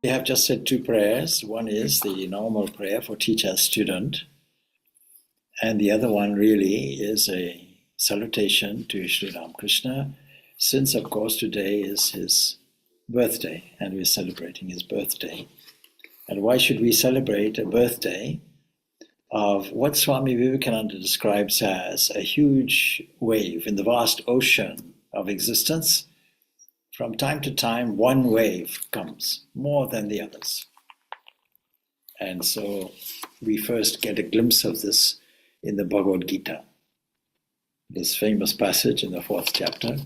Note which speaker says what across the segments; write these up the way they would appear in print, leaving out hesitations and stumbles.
Speaker 1: have just said two prayers. One is the normal prayer for teacher student, and the other one really is a salutation to Sri Ramakrishna, since of course today is his birthday and we're celebrating his birthday. And why should we celebrate a birthday of what Swami Vivekananda describes as a huge wave in the vast ocean of existence? From time to time, one wave comes more than the others. And so we first get a glimpse of this in the Bhagavad Gita, this famous passage in the 4th chapter.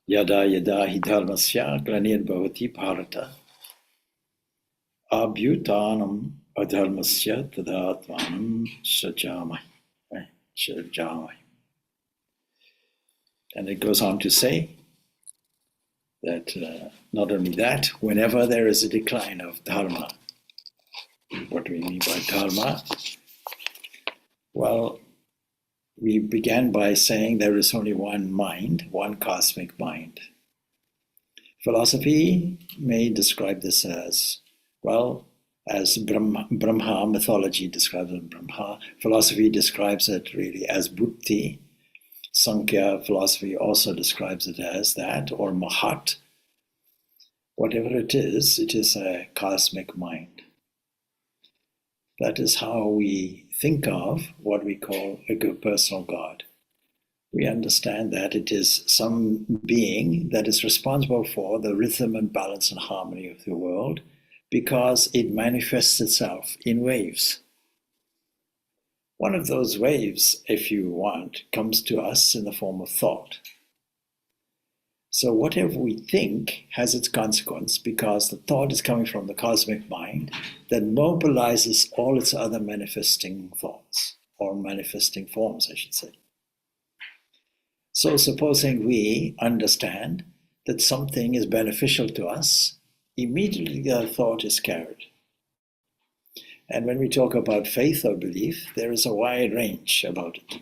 Speaker 1: Yada yada hi dharmasya glanir bhavati bharata abhyutanam adharmasya tadatmanam srajamai. And it goes on to say that not only that, whenever there is a decline of dharma, what do we mean by dharma? Well, we began by saying there is only one mind, one cosmic mind. Philosophy may describe this as, well, as Brahma mythology describes it, Brahma. Philosophy describes it really as buddhi. Sankhya philosophy also describes it as that, or Mahat. Whatever it is a cosmic mind. That is how we think of what we call a personal God. We understand that it is some being that is responsible for the rhythm and balance and harmony of the world, because it manifests itself in waves. One of those waves, if you want, comes to us in the form of thought. So whatever we think has its consequence, because the thought is coming from the cosmic mind that mobilizes all its other manifesting thoughts, or manifesting forms, I should say. So supposing we understand that something is beneficial to us, immediately the thought is carried. And when we talk about faith or belief, there is a wide range about it.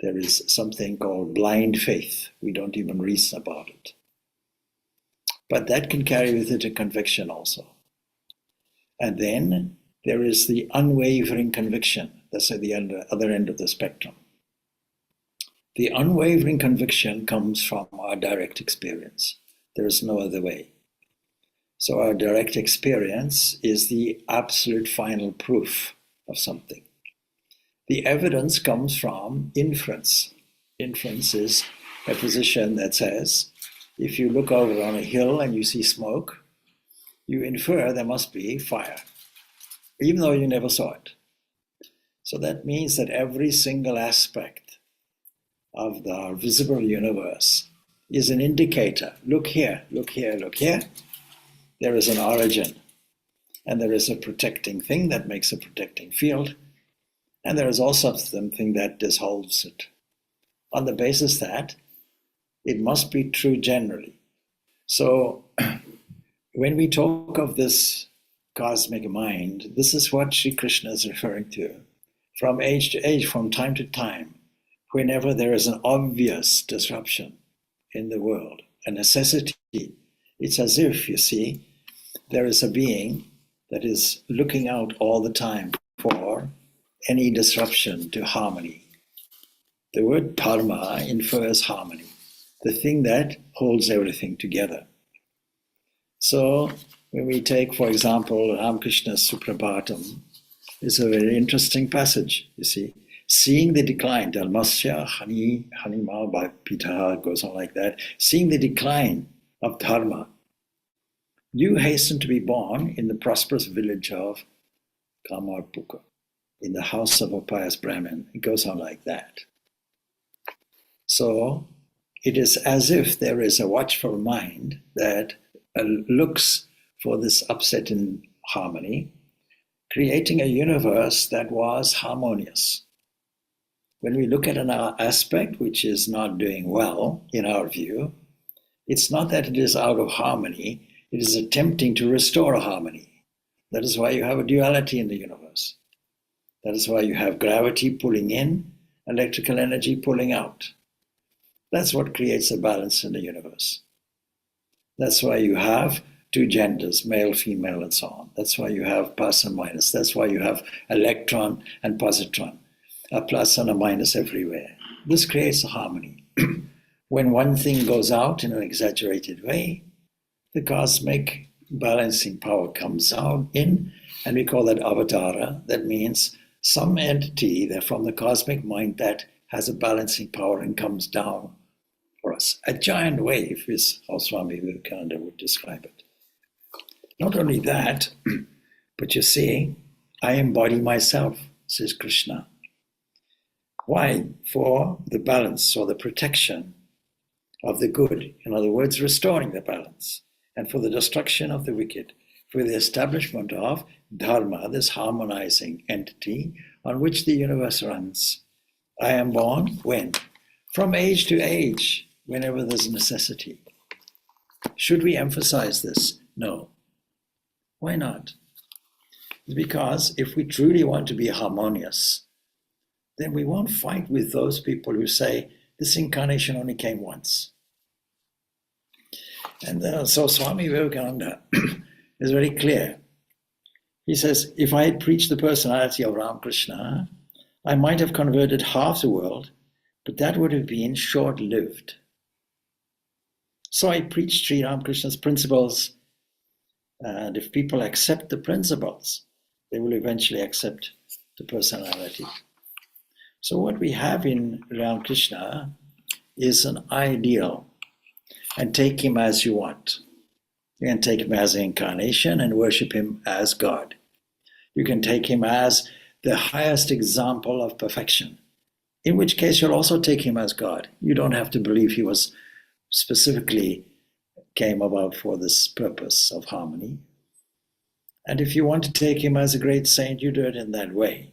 Speaker 1: There is something called blind faith. We don't even reason about it. But that can carry with it a conviction also. And then there is the unwavering conviction. That's at the other end of the spectrum. The unwavering conviction comes from our direct experience. There is no other way. So our direct experience is the absolute final proof of something. The evidence comes from inference. Inference is a position that says, if you look over on a hill and you see smoke, you infer there must be fire, even though you never saw it. So that means that every single aspect of the visible universe is an indicator. Look here, look here, look here. There is an origin, and there is a protecting thing that makes a protecting field, and there is also something that dissolves it, on the basis that it must be true generally. So when we talk of this cosmic mind, this is what Sri Krishna is referring to. From age to age, from time to time, whenever there is an obvious disruption in the world, a necessity, it's as if, you see, there is a being that is looking out all the time for any disruption to harmony. The word dharma infers harmony, the thing that holds everything together. So when we take, for example, Ramakrishna's Suprabhatam, it's a very interesting passage, you see. Seeing the decline, dharmasya hanima by Pitaha goes on like that, seeing the decline of dharma, you hasten to be born in the prosperous village of Kamarpuka, in the house of a pious Brahmin. It goes on like that. So it is as if there is a watchful mind that looks for this upset in harmony, creating a universe that was harmonious. When we look at an aspect which is not doing well, in our view, it's not that it is out of harmony, it is attempting to restore harmony. That is why you have a duality in the universe. That is why you have gravity pulling in, electrical energy pulling out. That's what creates a balance in the universe. That's why you have two genders, male, female, and so on. That's why you have plus and minus. That's why you have electron and positron, a plus and a minus everywhere. This creates a harmony. When one thing goes out in an exaggerated way, the cosmic balancing power comes out in, and we call that avatara. That means some entity that from the cosmic mind that has a balancing power and comes down for us. A giant wave is how Swami Vivekananda would describe it. Not only that, but you see, I embody myself, says Krishna. Why? For the balance or the protection of the good. In other words, restoring the balance. And for the destruction of the wicked. For the establishment of dharma, this harmonizing entity on which the universe runs. I am born when? From age to age, whenever there's necessity. Should we emphasize this? No. Why not? Because if we truly want to be harmonious, then we won't fight with those people who say, this incarnation only came once. And so Swami Vivekananda is very clear. He says, if I had preached the personality of Ramakrishna, I might have converted half the world, but that would have been short-lived. So I preached Sri Ramakrishna's principles, and if people accept the principles, they will eventually accept the personality. So what we have in Ramakrishna is an ideal, and take him as you want. You can take him as an incarnation and worship him as God. You can take him as the highest example of perfection, in which case you'll also take him as God. You don't have to believe he was specifically came about for this purpose of harmony. And if you want to take him as a great saint, you do it in that way.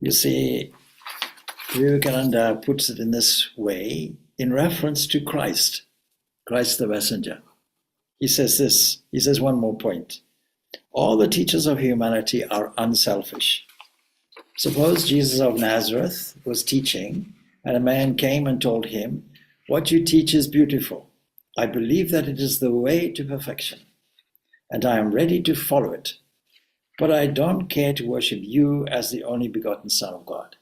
Speaker 1: You see, Vivekananda puts it in this way in reference to Christ the messenger. He says this, he says one more point. All the teachers of humanity are unselfish. Suppose Jesus of Nazareth was teaching and a man came and told him, what you teach is beautiful. I believe that it is the way to perfection and I am ready to follow it. But I don't care to worship you as the only begotten Son of God.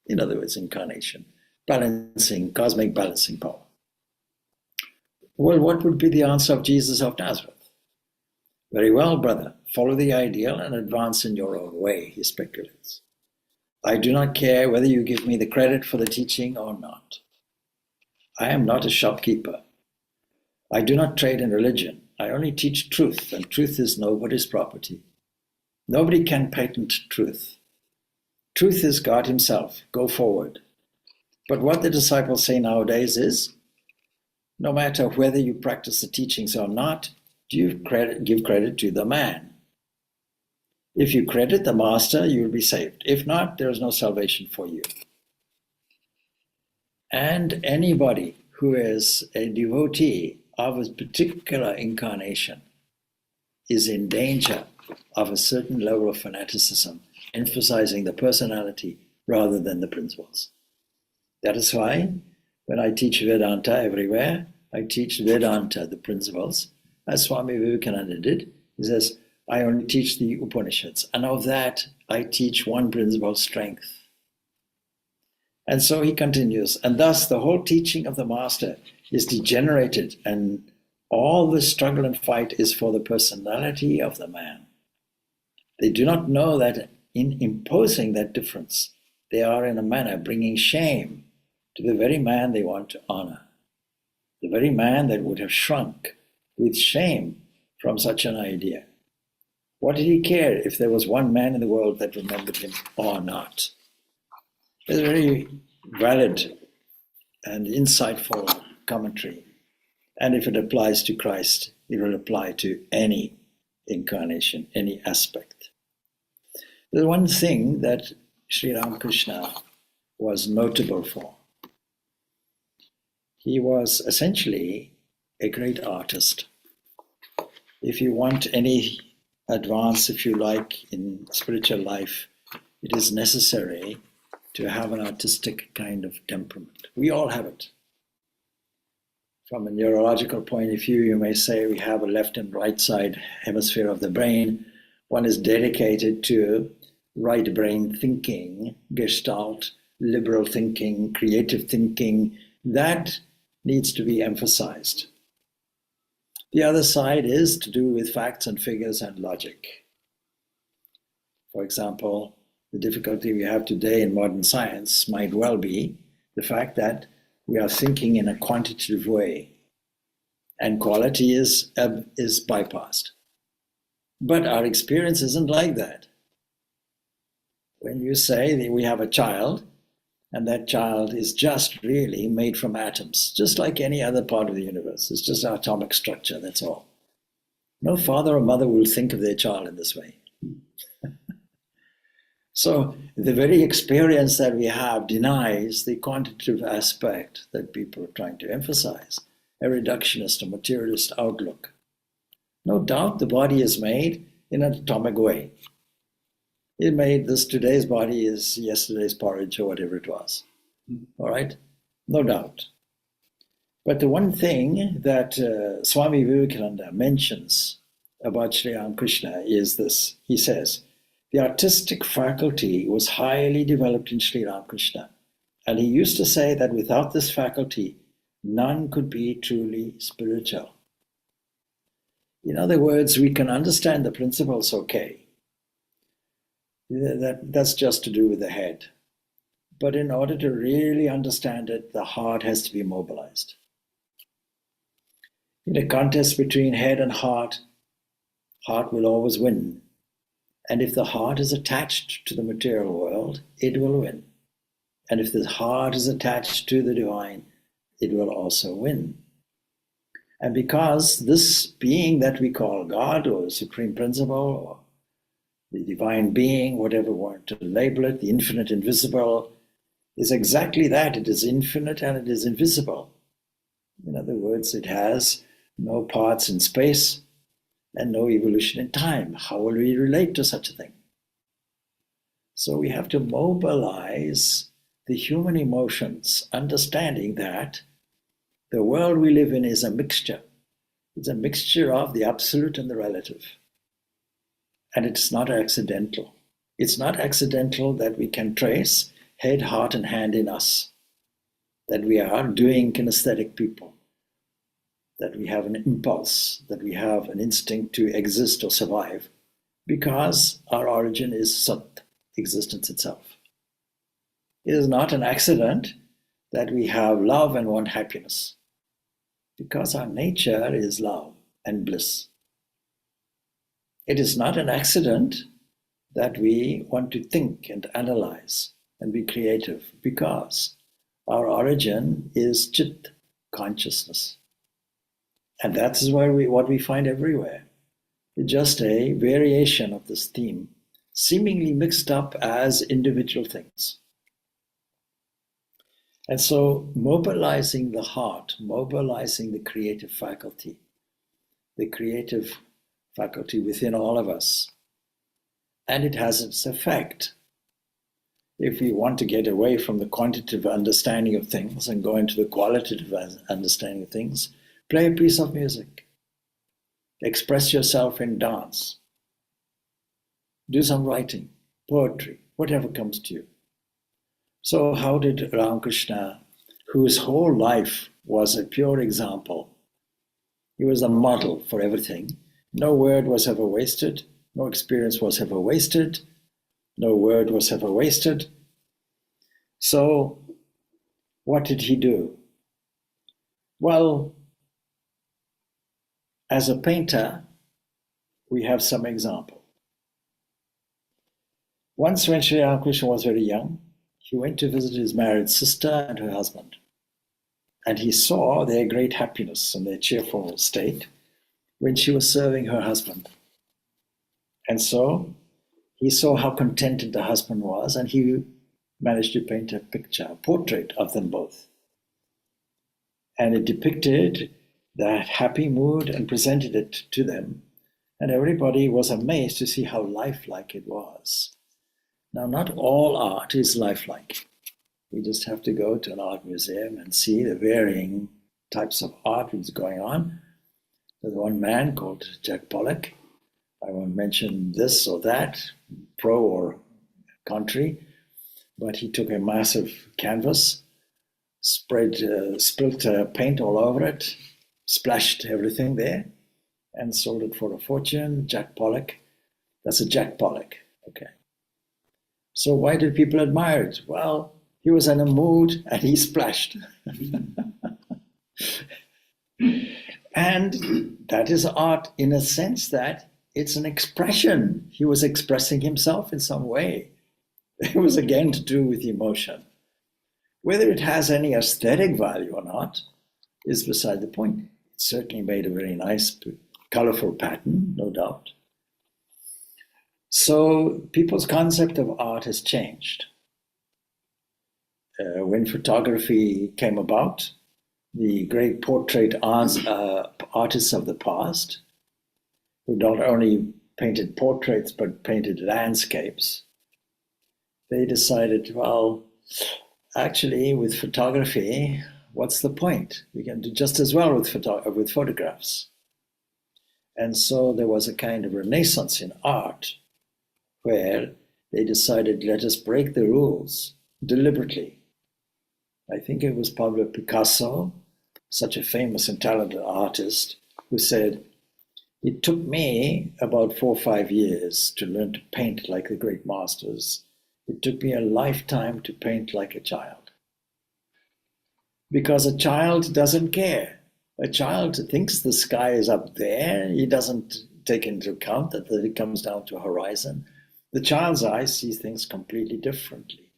Speaker 1: In other words, incarnation, balancing, cosmic balancing power. Well, what would be the answer of Jesus of Nazareth? Very well, brother, follow the ideal and advance in your own way, he speculates. I do not care whether you give me the credit for the teaching or not. I am not a shopkeeper. I do not trade in religion. I only teach truth, and truth is nobody's property. Nobody can patent truth. Truth is God himself. Go forward. But what the disciples say nowadays is, no matter whether you practice the teachings or not, give credit to the man. If you credit the master, you will be saved. If not, there is no salvation for you. And anybody who is a devotee of a particular incarnation is in danger of a certain level of fanaticism, emphasizing the personality rather than the principles. That is why when I teach Vedanta everywhere, I teach Vedanta, the principles, as Swami Vivekananda did. He says, I only teach the Upanishads, and of that I teach one principle, strength. And so he continues, and thus the whole teaching of the master is degenerated, and all the struggle and fight is for the personality of the man. They do not know that in imposing that difference, they are in a manner bringing shame to the very man they want to honor, the very man that would have shrunk with shame from such an idea. What did he care if there was one man in the world that remembered him or not? It's a very valid and insightful commentary. And if it applies to Christ, it will apply to any incarnation, any aspect. There's one thing that Sri Ramakrishna was notable for. He was essentially a great artist. If you want any advance, if you like, in spiritual life, it is necessary to have an artistic kind of temperament. We all have it. From a neurological point of view, you may say we have a left and right side hemisphere of the brain. One is dedicated to right brain thinking, gestalt, liberal thinking, creative thinking. That needs to be emphasized. The other side is to do with facts and figures and logic. For example, the difficulty we have today in modern science might well be the fact that we are thinking in a quantitative way, and quality is bypassed. But our experience isn't like that. When you say that we have a child, and that child is just really made from atoms, just like any other part of the universe, it's just an atomic structure, that's all. No father or mother will think of their child in this way. So the very experience that we have denies the quantitative aspect that people are trying to emphasize, a reductionist or materialist outlook. No doubt the body is made in an atomic way. It made this, today's body is yesterday's porridge or whatever it was. All right? No doubt. But the one thing that Swami Vivekananda mentions about Sri Ramakrishna is this. He says, the artistic faculty was highly developed in Sri Ramakrishna. And he used to say that without this faculty, none could be truly spiritual. In other words, we can understand the principles okay. That's just to do with the head. But in order to really understand it, the heart has to be mobilized. In a contest between head and heart will always win. And if the heart is attached to the material world, it will win. And if the heart is attached to the divine, it will also win. And because this being that we call God or Supreme Principle or the divine being, whatever we want to label it, the infinite invisible, is exactly that. It is infinite and it is invisible. In other words, it has no parts in space and no evolution in time. How will we relate to such a thing? So we have to mobilize the human emotions, understanding that the world we live in is a mixture. It's a mixture of the absolute and the relative. And it's not accidental. It's not accidental that we can trace head, heart, and hand in us, that we are doing kinesthetic people, that we have an impulse, that we have an instinct to exist or survive, because our origin is Sat, existence itself. It is not an accident that we have love and want happiness, because our nature is love and bliss. It is not an accident that we want to think and analyze and be creative, because our origin is Chit, consciousness. And that is what we find everywhere. It's just a variation of this theme, seemingly mixed up as individual things. And so mobilizing the heart, mobilizing the creative faculty within all of us, and it has its effect. If we want to get away from the quantitative understanding of things and go into the qualitative understanding of things, play a piece of music, express yourself in dance, do some writing, poetry, whatever comes to you. So how did Ramakrishna, whose whole life was a pure example, he was a model for everything. No word was ever wasted, no experience was ever wasted, no word was ever wasted. So what did he do? Well, as a painter, we have some example. Once when Sri Ramakrishna was very young, he went to visit his married sister and her husband. And he saw their great happiness and their cheerful state when she was serving her husband. And so he saw how contented the husband was, and he managed to paint a picture, a portrait of them both. And it depicted that happy mood and presented it to them. And everybody was amazed to see how lifelike it was. Now, not all art is lifelike. We just have to go to an art museum and see the varying types of art was going on. There's one man called Jack Pollock. I won't mention this or that, pro or contrary, but he took a massive canvas, spilt paint all over it, splashed everything there, and sold it for a fortune. Jack Pollock. That's a Jack Pollock. Okay. So why did people admire it? Well, he was in a mood and he splashed. And that is art in a sense that it's an expression. He was expressing himself in some way. It was again to do with emotion. Whether it has any aesthetic value or not is beside the point. It certainly made a very nice, colorful pattern, no doubt. So people's concept of art has changed. When photography came about, the great portrait artists of the past, who not only painted portraits but painted landscapes, they decided, well, actually with photography, what's the point? We can do just as well with photographs. And so there was a kind of renaissance in art where they decided, let us break the rules deliberately. I think it was Pablo Picasso, such a famous and talented artist, who said, it took me about 4 or 5 years to learn to paint like the great masters. It took me a lifetime to paint like a child. Because a child doesn't care. A child thinks the sky is up there. He doesn't take into account that it comes down to a horizon. The child's eye sees things completely differently.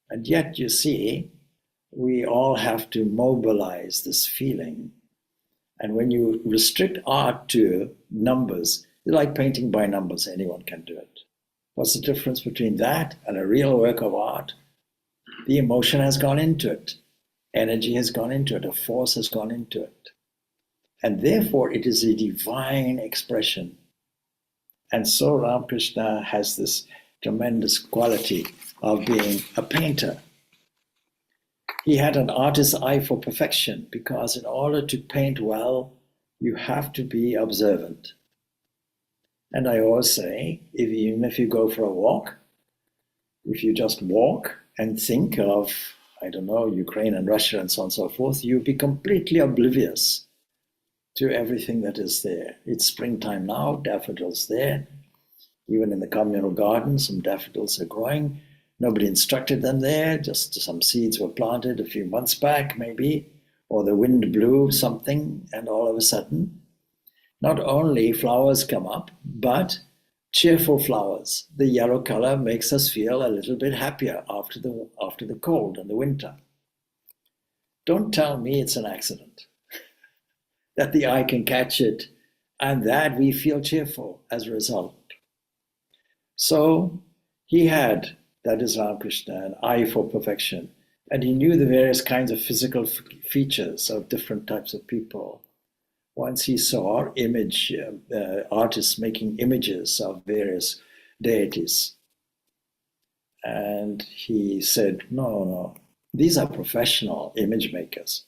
Speaker 1: And yet, you see, we all have to mobilize this feeling. And when you restrict art to numbers, like painting by numbers, anyone can do it. What's the difference between that and a real work of art? The emotion has gone into it. Energy has gone into it. A force has gone into it. And therefore, it is a divine expression. And so Ramakrishna has this tremendous quality of being a painter. He had an artist's eye for perfection because in order to paint well, you have to be observant. And I always say, even if you go for a walk, if you just walk and think of, I don't know, Ukraine and Russia and so on and so forth, you'll be completely oblivious to everything that is there. It's springtime now, daffodils there. Even in the communal garden, some daffodils are growing. Nobody instructed them there, just some seeds were planted a few months back maybe, or the wind blew something, and all of a sudden, not only flowers come up, but cheerful flowers. The yellow color makes us feel a little bit happier after the cold and the winter. Don't tell me it's an accident, that the eye can catch it, and that we feel cheerful as a result. So he had, that is Ramakrishna, an eye for perfection. And he knew the various kinds of physical features of different types of people. Once he saw artists making images of various deities. And he said, no, these are professional image makers.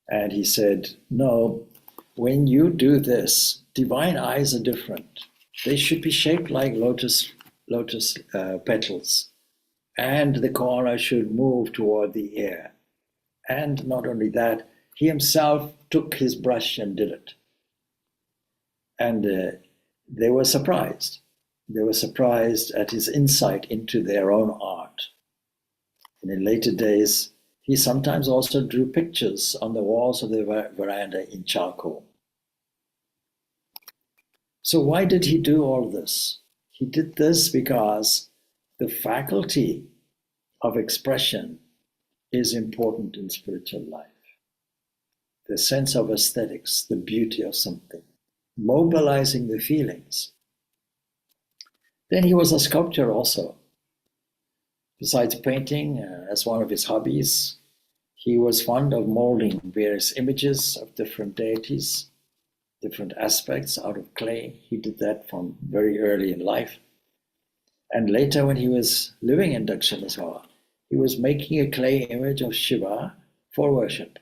Speaker 1: And he said, no, when you do this, divine eyes are different. They should be shaped like lotus petals. And the corner should move toward the air. And not only that, he himself took his brush and did it. And they were surprised. They were surprised at his insight into their own art. And in later days, he sometimes also drew pictures on the walls of the veranda in charcoal. So why did he do all this? He did this because the faculty of expression is important in spiritual life. The sense of aesthetics, the beauty of something, mobilizing the feelings. Then he was a sculptor also. Besides painting, as one of his hobbies, he was fond of molding various images of different deities, different aspects out of clay. He did that from very early in life. And later, when he was living in Dakshinaswara, he was making a clay image of Shiva for worship.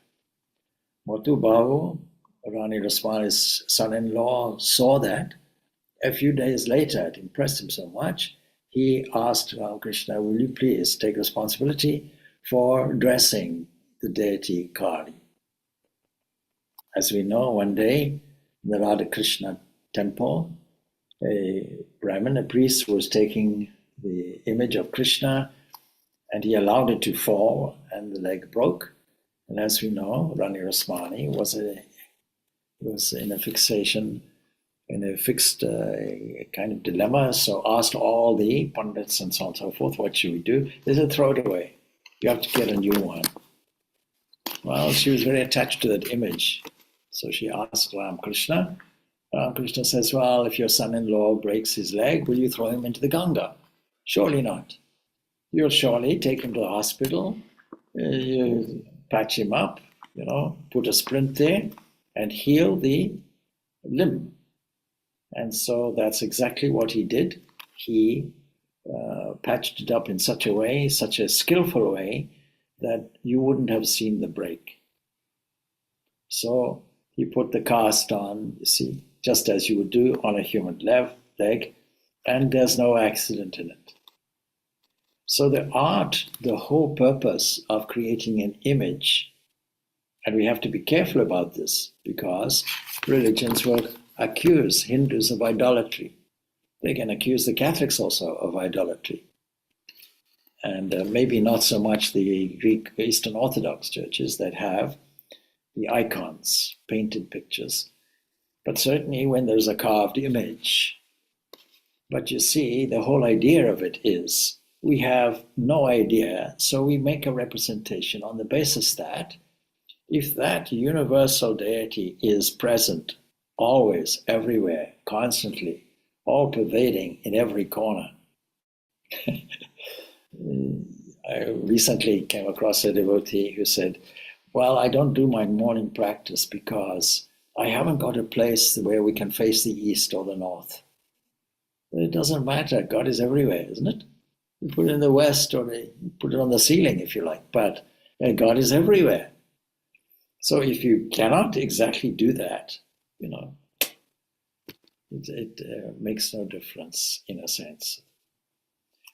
Speaker 1: Motu Babu, Rani Rasmani's son-in-law, saw that. A few days later, it impressed him so much, he asked Ramakrishna, will you please take responsibility for dressing the deity Kali? As we know, one day in the Radha Krishna temple, a Brahmin, a priest, was taking the image of Krishna and he allowed it to fall and the leg broke. And as we know, Rani Rasmani was in a fixation, in a fixed kind of dilemma, so asked all the pundits and so on and so forth, what should we do? They said, throw it away. You have to get a new one. Well, she was very attached to that image. So she asked Ramakrishna. Ramakrishna says, well, if your son-in-law breaks his leg, will you throw him into the Ganga? Surely not. You'll surely take him to the hospital, you patch him up, put a splint there and heal the limb. And so that's exactly what he did. He patched it up in such a way, such a skillful way, that you wouldn't have seen the break. So he put the cast on, you see, just as you would do on a human leg, and there's no accident in it. So the art, the whole purpose of creating an image, and we have to be careful about this because religions will accuse Hindus of idolatry. They can accuse the Catholics also of idolatry. And maybe not so much the Greek Eastern Orthodox churches that have the icons, painted pictures, but certainly when there's a carved image. But you see, the whole idea of it is we have no idea, so we make a representation on the basis that if that universal deity is present always, everywhere, constantly, all pervading in every corner. I recently came across a devotee who said, well, I don't do my morning practice because I haven't got a place where we can face the east or the north. It doesn't matter. God is everywhere, isn't it? You put it in the west or you put it on the ceiling if you like, but God is everywhere. So if you cannot exactly do that, it makes no difference in a sense.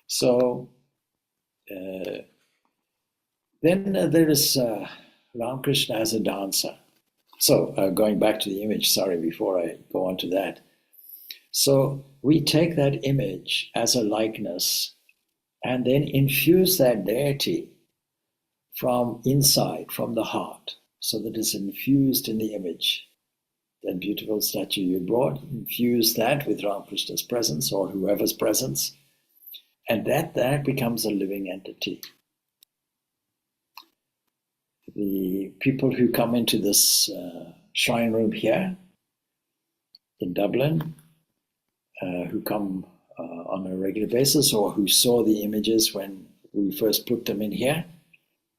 Speaker 1: So then there is Ramakrishna as a dancer. So going back to the image, sorry, before I go on to that. So we take that image as a likeness and then infuse that deity from inside, from the heart, so that it's infused in the image. That beautiful statue you brought, infuse that with Ramakrishna's presence or whoever's presence, and that becomes a living entity. The people who come into this shrine room here in Dublin, who come on a regular basis or who saw the images when we first put them in here,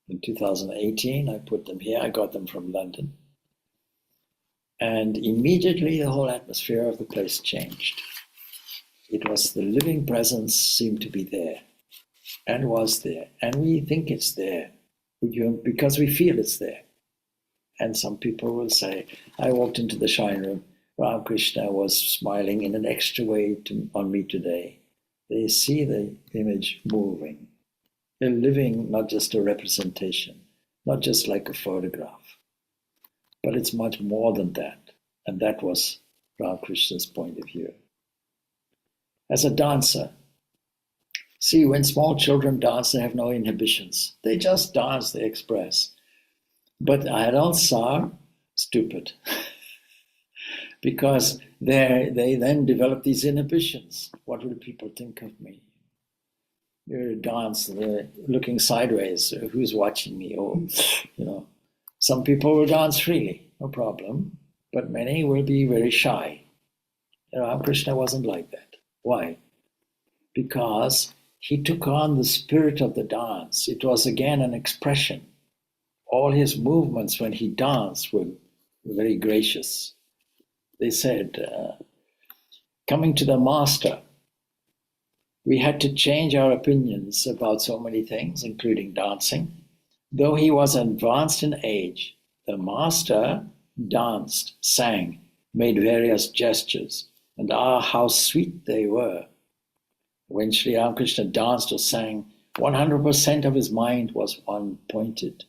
Speaker 1: in 2018, I put them here, I got them from London. And immediately the whole atmosphere of the place changed. It was the living presence seemed to be there and was there. And we think it's there because we feel it's there. And some people will say, I walked into the shrine room, Ramakrishna was smiling in an extra way on me today. They see the image moving. They're living, not just a representation, not just like a photograph. But it's much more than that. And that was Ramakrishna's point of view. As a dancer, see, when small children dance, they have no inhibitions. They just dance, they express. But adults are stupid because they then develop these inhibitions. What will people think of me? You dance, they're looking sideways. Who's watching me? Or, some people will dance freely, no problem, but many will be very shy. Ramakrishna wasn't like that. Why? Because he took on the spirit of the dance. It was again an expression. All his movements when he danced were very gracious. They said, coming to the master, we had to change our opinions about so many things, including dancing. Though he was advanced in age, The master danced, sang, made various gestures, and how sweet they were. When Sri Ramakrishna danced or sang, 100% of his mind was one-pointed.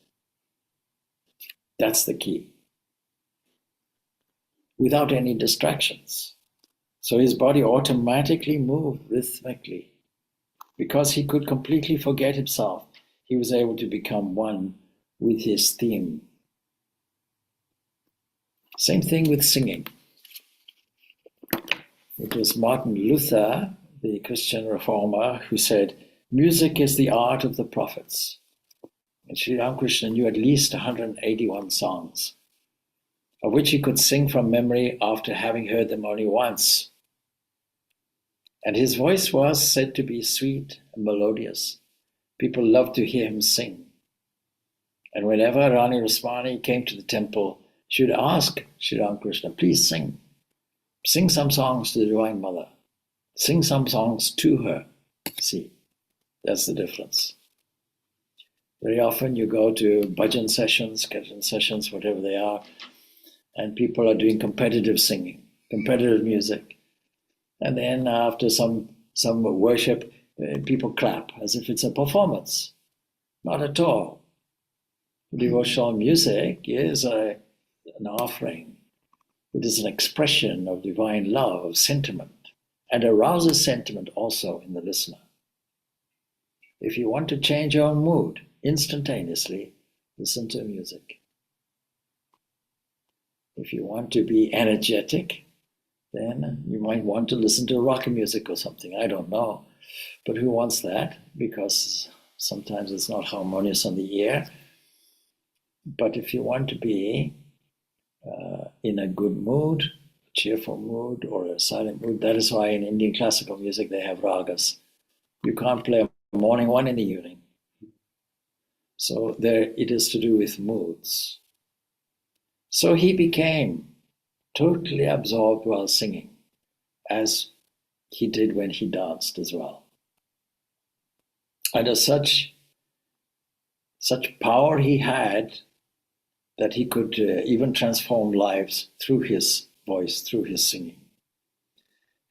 Speaker 1: That's the key. Without any distractions. So his body automatically moved rhythmically. Because he could completely forget himself, he was able to become one with his theme. Same thing with singing. It was Martin Luther, the Christian reformer, who said, music is the art of the prophets. And Sri Ramakrishna knew at least 181 songs, of which he could sing from memory after having heard them only once. And his voice was said to be sweet and melodious. People loved to hear him sing. And whenever Rani Rasmani came to the temple, she would ask Sri Ramakrishna, please sing. Sing some songs to the Divine Mother. Sing some songs to her. See, that's the difference. Very often you go to bhajan sessions, kirtan sessions, whatever they are, and people are doing competitive singing, competitive music. And then after some worship, people clap as if it's a performance. Not at all. Devotional music is an offering. It is an expression of divine love, of sentiment, and arouses sentiment also in the listener. If you want to change your mood instantaneously, listen to music. If you want to be energetic, then you might want to listen to rock music or something. I don't know. But who wants that? Because sometimes it's not harmonious on the ear. But if you want to be in a good mood, cheerful mood, or a silent mood, that is why in Indian classical music they have ragas. You can't play a morning one in the evening. So there it is to do with moods. So he became totally absorbed while singing, as he did when he danced as well. And as such power he had that he could even transform lives through his voice, through his singing.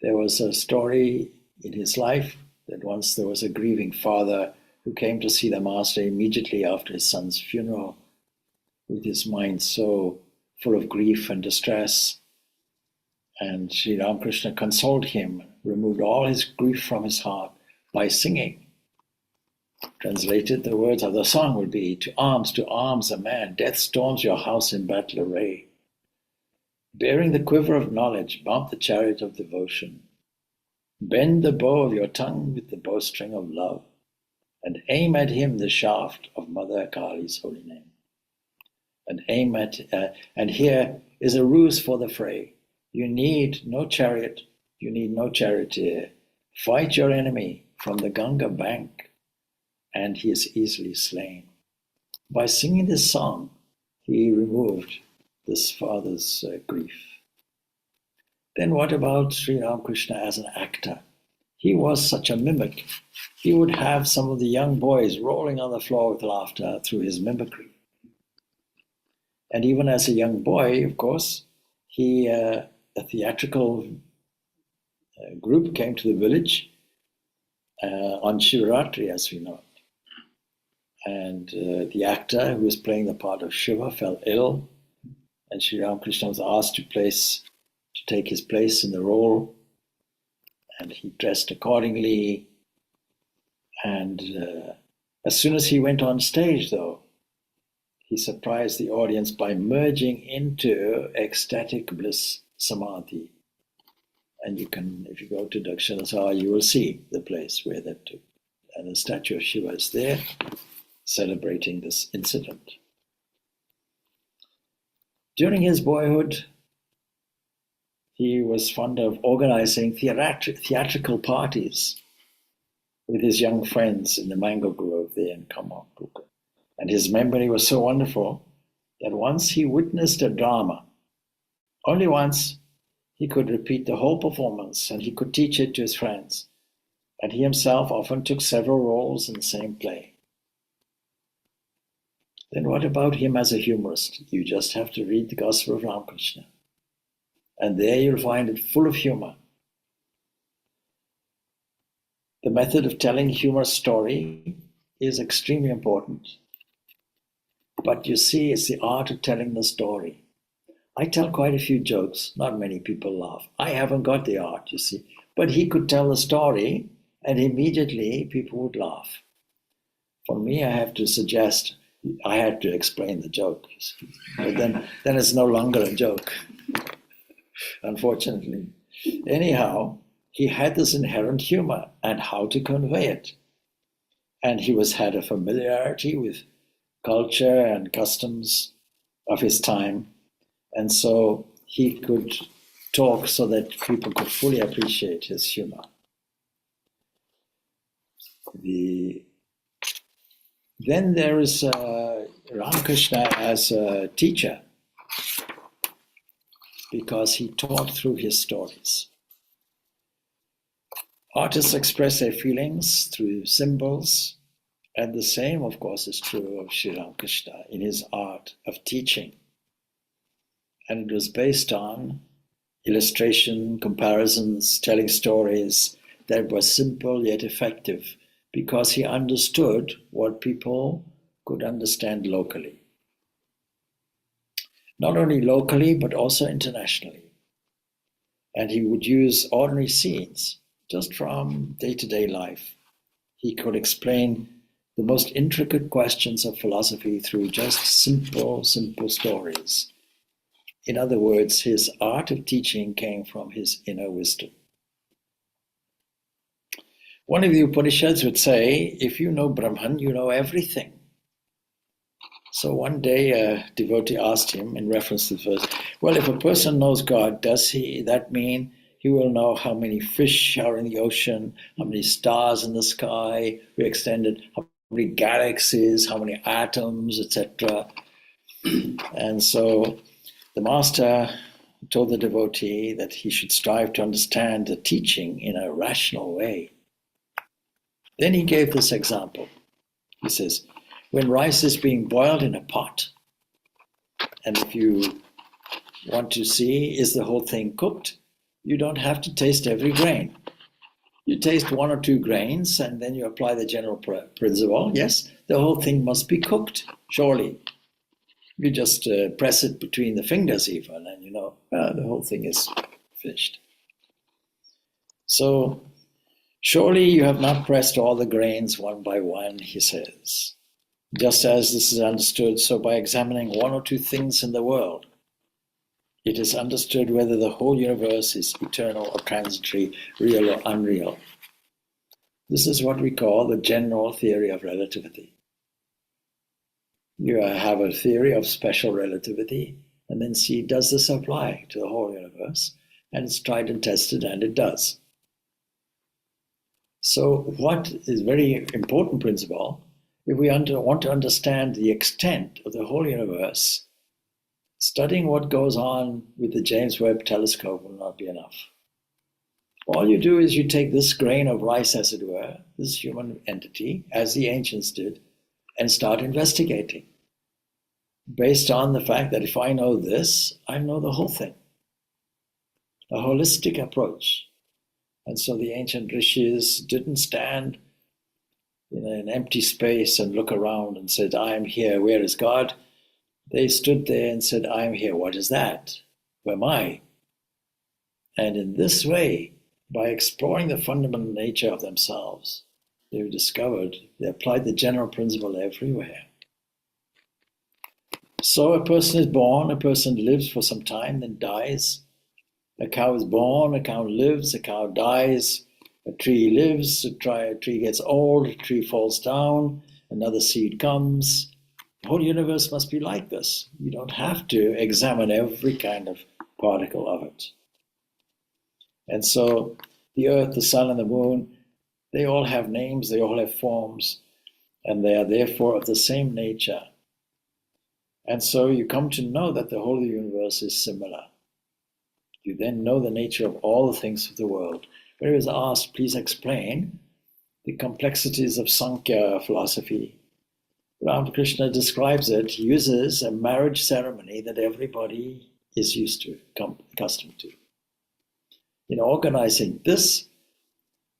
Speaker 1: There was a story in his life that once there was a grieving father who came to see the master immediately after his son's funeral, with his mind so full of grief and distress. And Sri Ramakrishna consoled him, removed all his grief from his heart by singing. Translated, the words of the song would be, to arms, a man, death storms your house in battle array. Bearing the quiver of knowledge, mount the chariot of devotion. Bend the bow of your tongue with the bowstring of love, and aim at him the shaft of Mother Kali's holy name. And here is a ruse for the fray. You need no chariot, you need no charioteer. Fight your enemy from the Ganga bank, and he is easily slain. By singing this song, he removed this father's grief. Then what about Sri Ramakrishna as an actor? He was such a mimic. He would have some of the young boys rolling on the floor with laughter through his mimicry. And even as a young boy, of course, a theatrical group came to the village on Shivaratri, as we know it. And the actor who was playing the part of Shiva fell ill, and Sri Ramakrishna was asked to take his place in the role, and he dressed accordingly. And as soon as he went on stage, though, he surprised the audience by merging into ecstatic bliss samadhi. And you can, if you go to Dakshinasara, you will see the place where that took. And the statue of Shiva is there, celebrating this incident. During his boyhood, he was fond of organizing theatrical parties with his young friends in the mango grove there in Kamakuka. And his memory was so wonderful that once he witnessed a drama, only once, he could repeat the whole performance and he could teach it to his friends. And he himself often took several roles in the same play. then what about him as a humorist? You just have to read the Gospel of Ramakrishna. And there you'll find it full of humor. The method of telling humorous story is extremely important. But you see, it's the art of telling the story. I tell quite a few jokes. Not many people laugh. I haven't got the art, you see. But he could tell the story and immediately people would laugh. For me, I have to suggest, I had to explain the joke. But then it's no longer a joke, unfortunately. Anyhow, he had this inherent humor and how to convey it. And he had a familiarity with culture and customs of his time. And so he could talk so that people could fully appreciate his humor. Then there is Ramakrishna as a teacher, because he taught through his stories. Artists express their feelings through symbols, and the same, of course, is true of Sri Ramakrishna in his art of teaching. And it was based on illustration, comparisons, telling stories that were simple yet effective, because he understood what people could understand locally. Not only locally, but also internationally. And he would use ordinary scenes, just from day-to-day life. He could explain the most intricate questions of philosophy through just simple stories. In other words, his art of teaching came from his inner wisdom. One of the Upanishads would say, if you know Brahman, you know everything. So one day a devotee asked him in reference to the verse, well, if a person knows God, does that mean he will know how many fish are in the ocean, how many stars in the sky, we extended, how many galaxies, how many atoms, etc. And so the master told the devotee that he should strive to understand the teaching in a rational way. Then he gave this example. He says, when rice is being boiled in a pot, and if you want to see, is the whole thing cooked? You don't have to taste every grain. You taste one or two grains, and then you apply the general principle. Yes, the whole thing must be cooked, surely. You just press it between the fingers even, and you know, the whole thing is finished. So, surely you have not pressed all the grains one by one, he says. Just as this is understood, so by examining one or two things in the world, it is understood whether the whole universe is eternal or transitory, real or unreal. This is what we call the general theory of relativity. You have a theory of special relativity, and then see, does this apply to the whole universe? And it's tried and tested, and it does. So what is very important principle, if we want to understand the extent of the whole universe, studying what goes on with the James Webb telescope will not be enough. All you do is you take this grain of rice, as it were, this human entity, as the ancients did, and start investigating. Based on the fact that if I know this, I know the whole thing. A holistic approach. And so the ancient rishis didn't stand in an empty space and look around and said, I am here, where is God? They stood there and said, I am here, what is that? Who am I? And in this way, by exploring the fundamental nature of themselves, they've discovered, they applied the general principle everywhere. So a person is born, a person lives for some time, then dies. A cow is born, a cow lives, a cow dies, a tree lives, a tree gets old, a tree falls down, another seed comes. The whole universe must be like this. You don't have to examine every kind of particle of it. And so the earth, the sun, and the moon, they all have names, they all have forms, and they are therefore of the same nature. And so you come to know that the whole universe is similar. You then know the nature of all the things of the world. When he was asked, please explain the complexities of Sankhya philosophy, Ramakrishna describes it, uses a marriage ceremony that everybody is used to, accustomed to. In organizing this,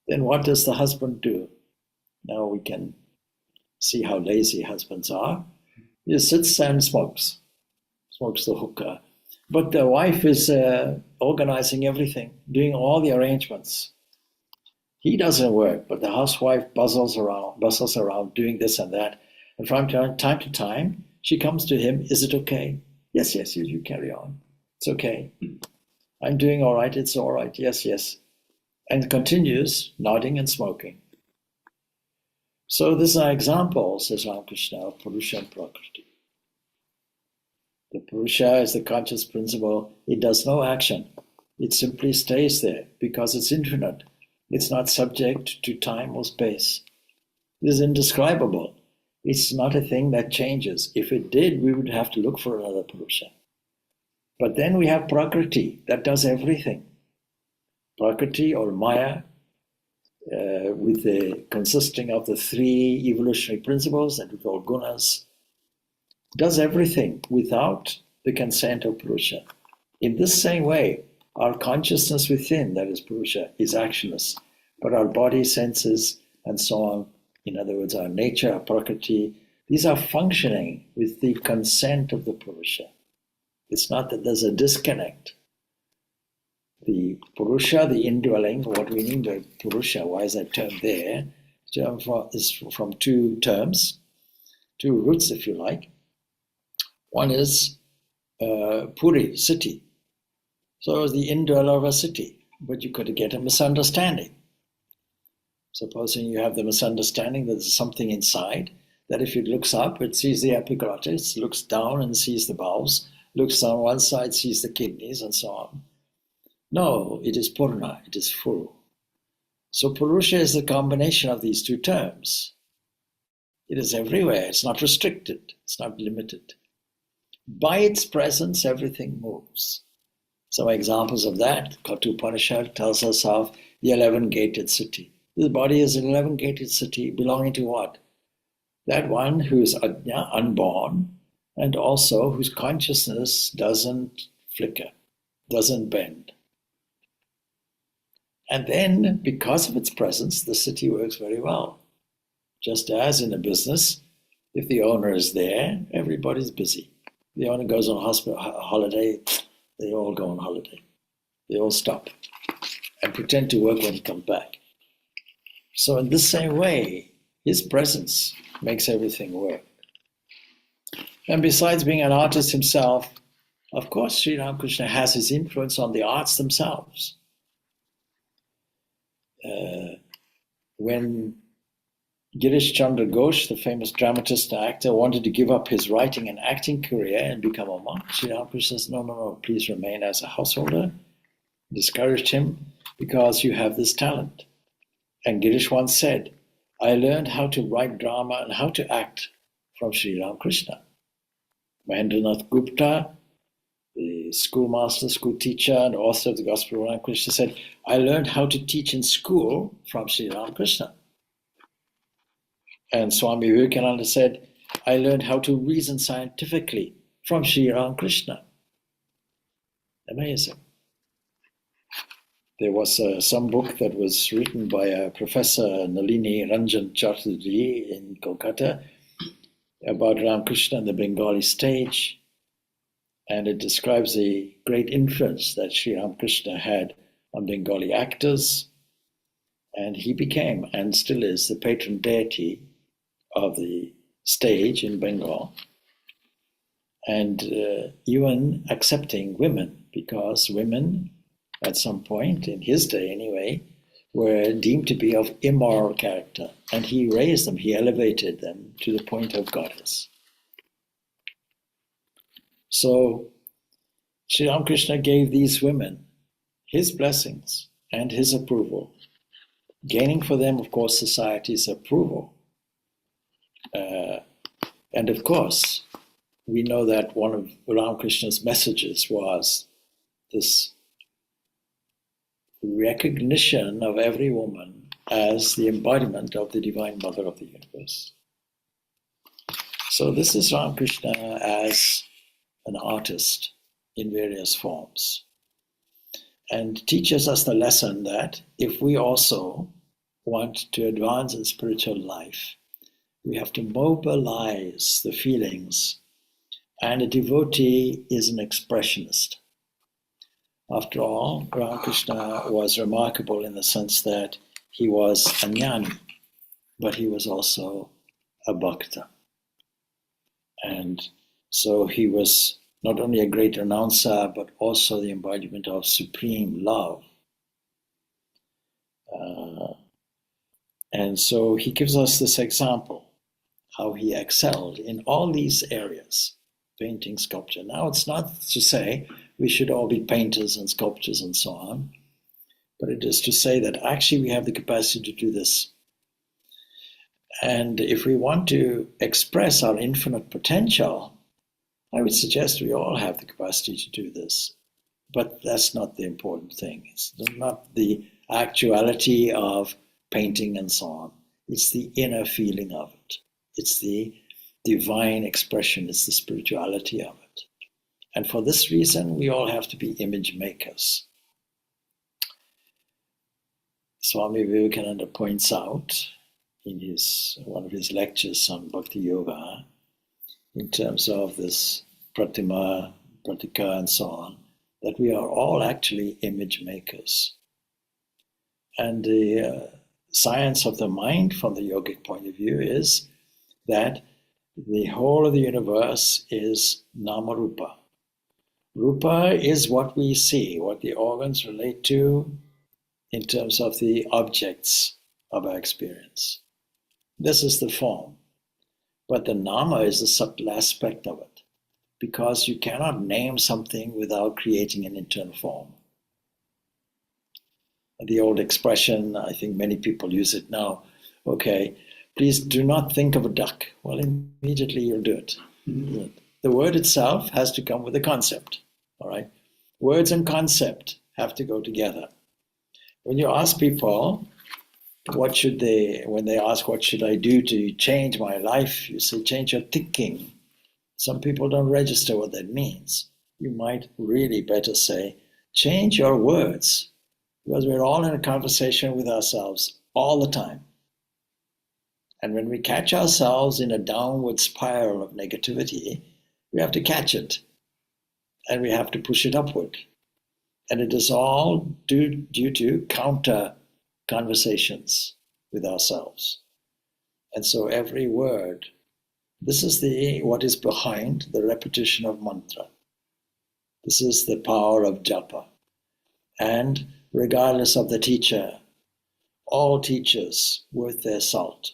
Speaker 1: then what does the husband do? Now we can see how lazy husbands are. He sits and smokes the hookah. But the wife is organizing everything, doing all the arrangements. He doesn't work, but the housewife bustles around doing this and that. And from time to time, she comes to him, is it okay? Yes, you carry on. It's okay. I'm doing all right, it's all right, yes. And continues nodding and smoking. So these are examples, says Ramakrishna, of Purusha and Prakriti. The Purusha is the conscious principle. It does no action. It simply stays there because it's infinite. It's not subject to time or space. It is indescribable. It's not a thing that changes. If it did, we would have to look for another Purusha. But then we have Prakriti that does everything. Prakriti or Maya, consisting of the three evolutionary principles that we call gunas, does everything without the consent of Purusha. In this same way, our consciousness within, that is Purusha, is actionless, but our body, senses, and so on, in other words, our nature, our Prakriti, these are functioning with the consent of the Purusha. It's not that there's a disconnect. The Purusha, the indwelling, what we mean by Purusha, why is that term there? The term is from two terms, two roots, if you like. One is Puri, city. So the indweller of a city, but you could get a misunderstanding. Supposing you have the misunderstanding that there's something inside, that if it looks up, it sees the epiglottis, looks down and sees the bowels, looks on one side, sees the kidneys, and so on. No, it is Purna, it is full. So Purusha is the combination of these two terms. It is everywhere, it's not restricted, it's not limited. By its presence, everything moves. Some examples of that, Kathopanishad tells us of the 11-gated city. The body is an 11-gated city belonging to what? That one who is ajna, unborn, and also whose consciousness doesn't flicker, doesn't bend. And then, because of its presence, the city works very well. Just as in a business, if the owner is there, everybody's busy. The owner goes on holiday, they all go on holiday. They all stop and pretend to work when he comes back. So in this same way, his presence makes everything work. And besides being an artist himself, of course, Sri Ramakrishna has his influence on the arts themselves. When Girish Chandra Ghosh, the famous dramatist and actor, wanted to give up his writing and acting career and become a monk, Sri Ramakrishna says, no, please remain as a householder. Discouraged him because you have this talent. And Girish once said, I learned how to write drama and how to act from Sri Ramakrishna. Mahendranath Gupta, the schoolmaster, school teacher, and author of the Gospel of Ramakrishna, said, I learned how to teach in school from Sri Ramakrishna. And Swami Vivekananda said, I learned how to reason scientifically from Sri Ramakrishna. Amazing. There was some book that was written by a Professor Nalini Ranjan Chatterjee in Kolkata about Ramakrishna and the Bengali stage. And it describes the great influence that Sri Ramakrishna had on Bengali actors. And he became, and still is, the patron deity of the stage in Bengal. And even accepting women, because women, at some point, in his day anyway, were deemed to be of immoral character. And he raised them, he elevated them to the point of goddess. So Sri Ramakrishna gave these women his blessings and his approval, gaining for them, of course, society's approval. And of course, we know that one of Ramakrishna's messages was this recognition of every woman as the embodiment of the Divine Mother of the universe. So this is Ramakrishna as an artist in various forms, and teaches us the lesson that if we also want to advance in spiritual life, we have to mobilize the feelings, and a devotee is an expressionist. After all, Ramakrishna was remarkable in the sense that he was a jnani, but he was also a bhakta. And so he was not only a great announcer, but also the embodiment of supreme love. And so he gives us this example, how he excelled in all these areas, painting, sculpture. Now, it's not to say we should all be painters and sculptors and so on, but it is to say that actually we have the capacity to do this. And if we want to express our infinite potential, I would suggest we all have the capacity to do this. But that's not the important thing. It's not the actuality of painting and so on. It's the inner feeling of it. It's the divine expression. It's the spirituality of it. And for this reason, we all have to be image makers. Swami Vivekananda points out in one of his lectures on Bhakti Yoga, in terms of this pratima, pratika, and so on, that we are all actually image makers. And the science of the mind from the yogic point of view is that the whole of the universe is nama-rupa. Rupa is what we see, what the organs relate to in terms of the objects of our experience. This is the form. But the nama is a subtle aspect of it, because you cannot name something without creating an internal form. The old expression, I think many people use it now, okay, please do not think of a duck. Well, immediately you'll do it. Mm-hmm. The word itself has to come with a concept, all right? Words and concept have to go together. When you ask people, when they ask, what should I do to change my life? You say, change your thinking. Some people don't register what that means. You might really better say, change your words, because we're all in a conversation with ourselves all the time. And when we catch ourselves in a downward spiral of negativity, we have to catch it, and we have to push it upward. And it is all due to counter conversations with ourselves. And so every word, this is what is behind the repetition of mantra. This is the power of japa. And regardless of the teacher, all teachers worth their salt.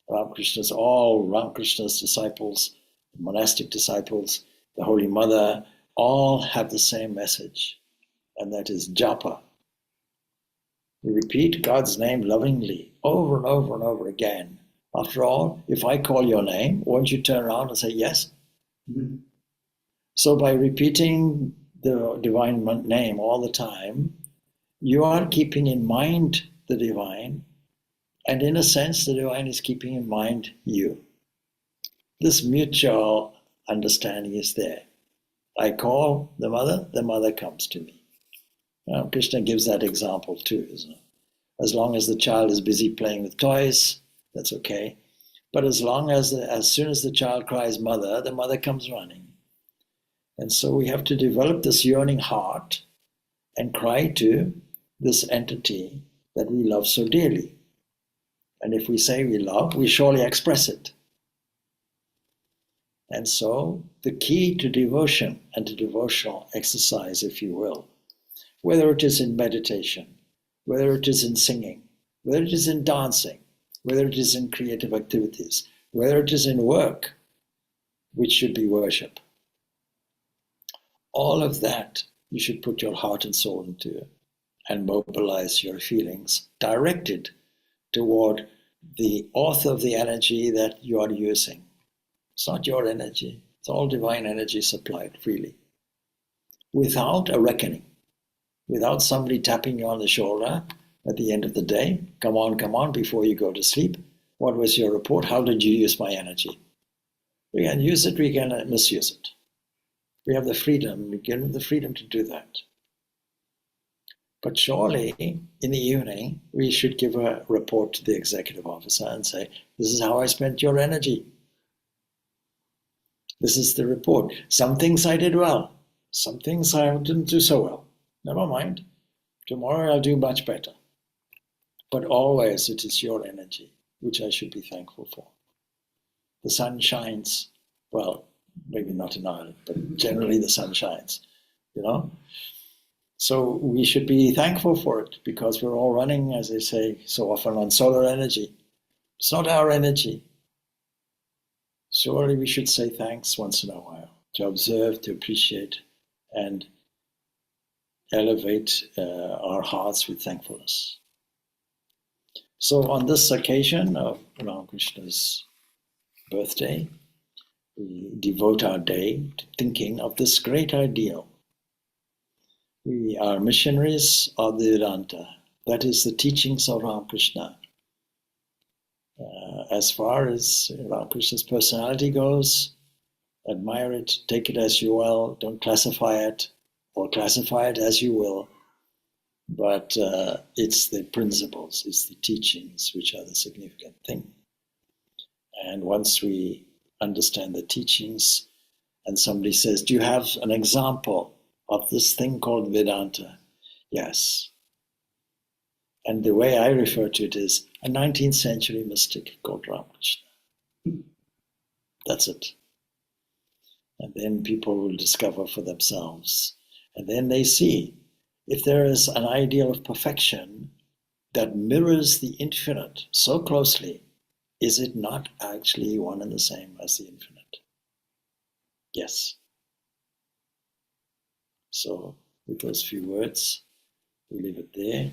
Speaker 1: All Ramakrishna's disciples, monastic disciples, the Holy Mother, all have the same message, and that is japa. We repeat God's name lovingly over and over and over again. After all, if I call your name, won't you turn around and say yes? Mm-hmm. So by repeating the divine name all the time, you are keeping in mind the divine, and in a sense, the divine is keeping in mind you. This mutual understanding is there. I call the mother comes to me. Krishna gives that example too, isn't it? As long as the child is busy playing with toys, that's okay. But as soon as the child cries mother, the mother comes running. And so we have to develop this yearning heart and cry to this entity that we love so dearly. And if we say we love, we surely express it. And so the key to devotion and to devotional exercise, if you will, whether it is in meditation, whether it is in singing, whether it is in dancing, whether it is in creative activities, whether it is in work, which should be worship. All of that you should put your heart and soul into and mobilize your feelings directed toward the author of the energy that you are using. It's not your energy. It's all divine energy supplied freely. Without a reckoning, without somebody tapping you on the shoulder at the end of the day, come on, before you go to sleep. What was your report? How did you use my energy? We can use it, we can misuse it. We have the freedom, we give them the freedom to do that. But surely, in the evening, we should give a report to the executive officer and say, this is how I spent your energy. This is the report. Some things I did well. Some things I didn't do so well. Never mind. Tomorrow I'll do much better. But always it is your energy, which I should be thankful for. The sun shines. Well, maybe not in Ireland, but generally the sun shines, you know? So we should be thankful for it because we're all running, as they say so often, on solar energy. It's not our energy. Surely we should say thanks once in a while, to observe, to appreciate, and elevate our hearts with thankfulness. So on this occasion of Ramakrishna's birthday, we devote our day to thinking of this great ideal. We are missionaries of the Vedanta. That is the teachings of Ramakrishna. As far as Ramakrishna's personality goes, admire it, take it as you will, don't classify it, or classify it as you will. But it's the principles, it's the teachings which are the significant thing. And once we understand the teachings, and somebody says, do you have an example of this thing called Vedanta? Yes. And the way I refer to it is a 19th century mystic called Ramakrishna. That's it. And then people will discover for themselves. And then they see if there is an ideal of perfection that mirrors the infinite so closely, is it not actually one and the same as the infinite? Yes. So with those few words, we leave it there.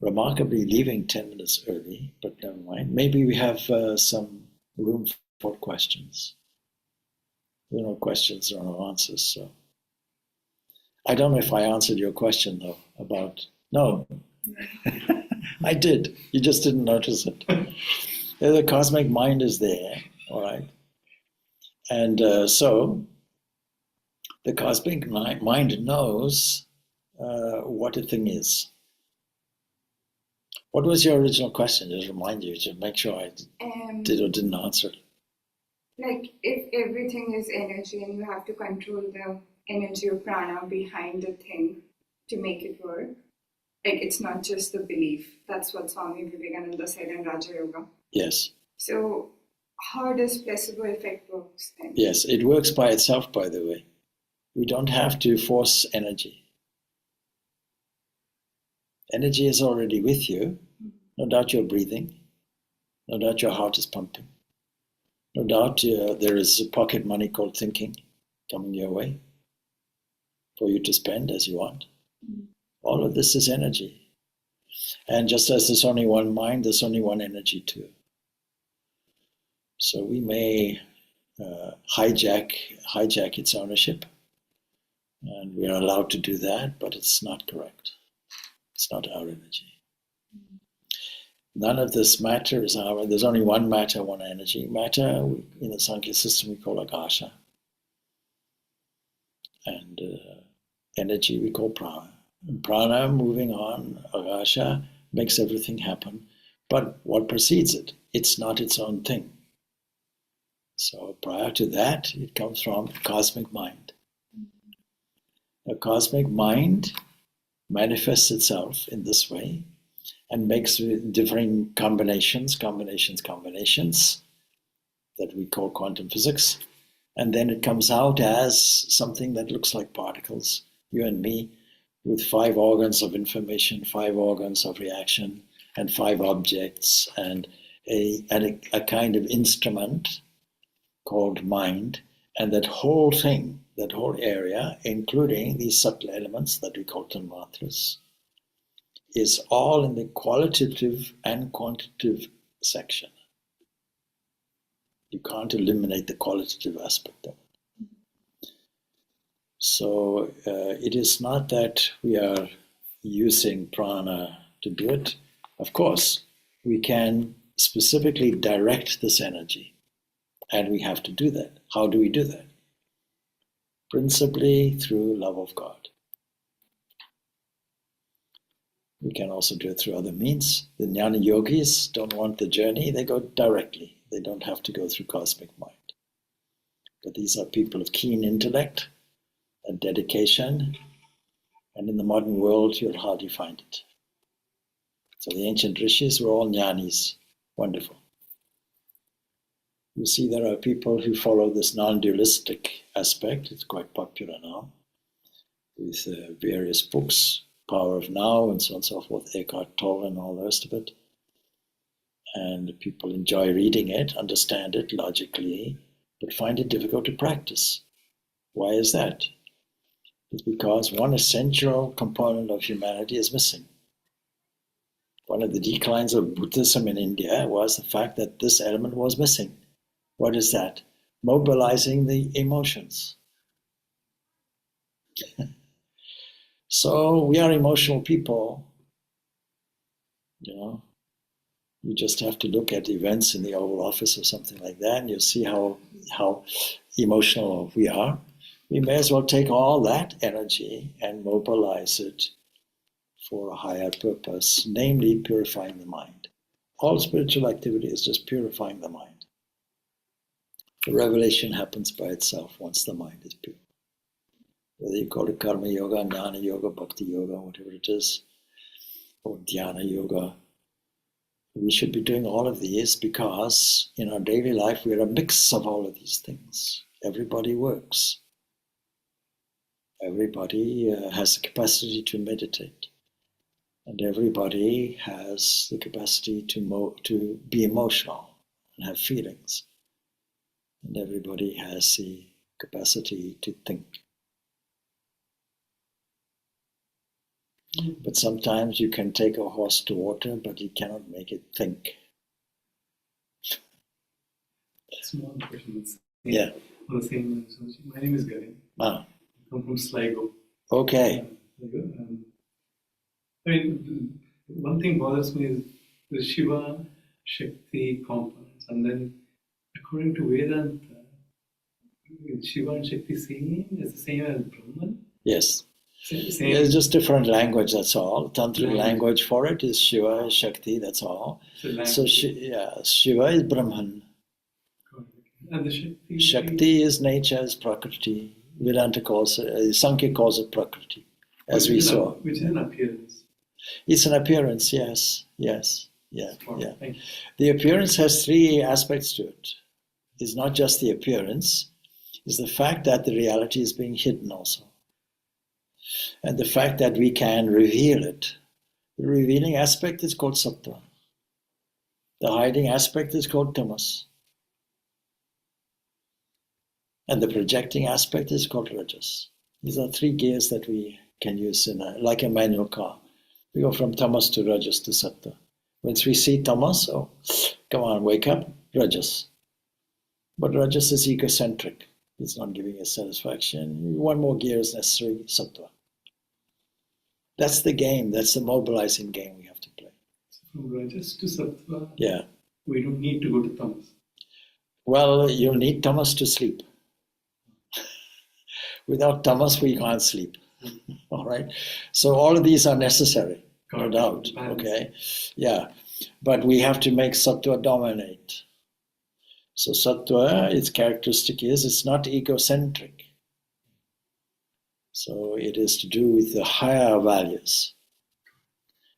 Speaker 1: Remarkably leaving 10 minutes early, but never mind. Maybe we have some room for questions. There are no questions, there are no answers. So I don't know if I answered your question though about, no, I did. You just didn't notice it. The cosmic mind is there, all right? And so the cosmic mind knows what a thing is. What was your original question? Just remind you to make sure I did or didn't answer.
Speaker 2: Like if everything is energy and you have to control the energy or prana behind the thing to make it work, like it's not just the belief. That's what Swami Vivekananda said in Raja Yoga.
Speaker 1: Yes.
Speaker 2: So how does placebo effect works then?
Speaker 1: Yes, it works by itself, by the way. We don't have to force energy. Energy is already with you. No doubt you're breathing. No doubt your heart is pumping. No doubt there is pocket money called thinking coming your way for you to spend as you want. All of this is energy. And just as there's only one mind, there's only one energy too. So we may hijack its ownership, and we are allowed to do that, but it's not correct. It's not our energy. None of this matter is our. There's only one matter, one energy. Matter, in the Sankhya system, we call akasha. And energy we call prana. And prana, moving on, akasha, makes everything happen. But what precedes it? It's not its own thing. So prior to that, it comes from the cosmic mind. The cosmic mind manifests itself in this way and makes differing combinations that we call quantum physics. And then it comes out as something that looks like particles, you and me, with 5 organs of information, 5 organs of reaction, and 5 objects, and a kind of instrument called mind. And that whole thing, that whole area, including these subtle elements that we call tanmatras, is all in the qualitative and quantitative section. You can't eliminate the qualitative aspect of it. So it is not that we are using prana to do it. Of course, we can specifically direct this energy And we have to do that. How do we do that? Principally through love of God. We can also do it through other means. The jnana yogis don't want the journey, they go directly. They don't have to go through cosmic mind. But these are people of keen intellect and dedication, and in the modern world you'll hardly find it. So the ancient rishis were all jnanis. Wonderful. You see, there are people who follow this non-dualistic aspect. It's quite popular now, with various books, Power of Now and so on and so forth, Eckhart Tolle and all the rest of it. And people enjoy reading it, understand it logically, but find it difficult to practice. Why is that? It's because one essential component of humanity is missing. One of the declines of Buddhism in India was the fact that this element was missing. What is that? Mobilizing the emotions. So we are emotional people, you know. You just have to look at events in the Oval Office or something like that, and you'll see how emotional we are. We may as well take all that energy and mobilize it for a higher purpose, namely purifying the mind. All spiritual activity is just purifying the mind. The revelation happens by itself once the mind is pure. Whether you call it karma yoga, jnana yoga, bhakti yoga, whatever it is, or dhyana yoga, we should be doing all of these because in our daily life we're a mix of all of these things. Everybody works. Everybody has the capacity to meditate. And everybody has the capacity to be emotional and have feelings. And everybody has the capacity to think. But sometimes you can take a horse to water, but you cannot make it think.
Speaker 3: Small question.
Speaker 1: Yeah.
Speaker 3: On the same. My name is Gary.
Speaker 1: Ah.
Speaker 3: I come from Sligo.
Speaker 1: Okay.
Speaker 3: I mean, one thing bothers me is the Shiva Shakti components, and then according to Vedanta, is Shiva and Shakti is the same as Brahman?
Speaker 1: Yes.
Speaker 3: Same.
Speaker 1: It's just different language, that's all. Tantric language for it is Shiva, Shakti, that's all. So Shiva is Brahman.
Speaker 3: And the Shakti?
Speaker 1: Shakti is nature, is Prakriti. Vedanta calls it, Sankhya calls it Prakriti, as we saw.
Speaker 3: Which is an appearance.
Speaker 1: It's an appearance, yes. Yeah.
Speaker 3: Thank you.
Speaker 1: The appearance has three aspects to it. It's not just the appearance, it's the fact that the reality is being hidden also. And the fact that we can reveal it. The revealing aspect is called sattva. The hiding aspect is called tamas. And the projecting aspect is called rajas. These are three gears that we can use like a manual car. We go from tamas to rajas to sattva. Once we see tamas, oh, come on, wake up, rajas. But rajas is egocentric. It's not giving us satisfaction. One more gear is necessary, sattva. That's the game. That's the mobilizing game we have to play.
Speaker 3: So from rajas to sattva,
Speaker 1: yeah,
Speaker 3: we don't need to go to tamas.
Speaker 1: Well, you'll need tamas to sleep. Without tamas, we can't sleep. All right. So all of these are necessary, no doubt. Okay. Yeah. But we have to make sattva dominate. So sattva, its characteristic is it's not egocentric. So it is to do with the higher values.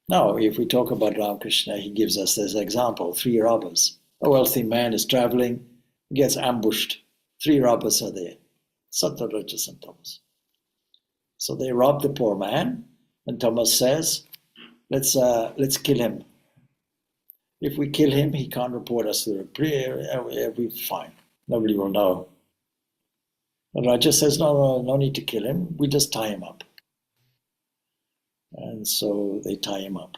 Speaker 1: Now, if we talk about Ramakrishna, he gives us this example, 3 robbers. A wealthy man is traveling, gets ambushed. 3 robbers are there. Sattva, rajas, and tamas. So they rob the poor man, and Tamas says, let's kill him. If we kill him, he can't report us to the prayer, we'll be fine. Nobody will know. And Raja says, no need to kill him. We just tie him up. And so they tie him up.